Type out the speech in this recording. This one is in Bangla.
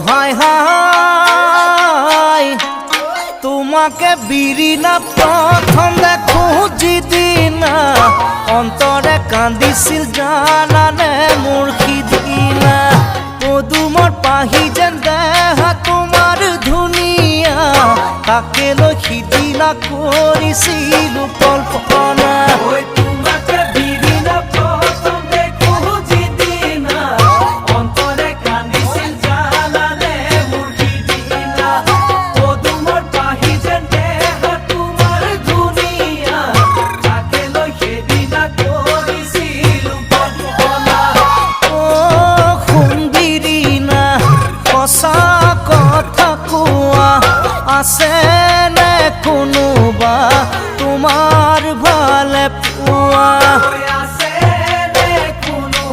হায় হায় তোমাকে বিরিনা প্রথম দেখো যিদিনা অন্তরে কান্দিছিল জানানে মোৰ সিদিনা পদুমৰ পাহি যেন দেহা তোমাৰ ধুনীয়া তাকে লৈ সিদিনা কৰিছিলো কল্পনা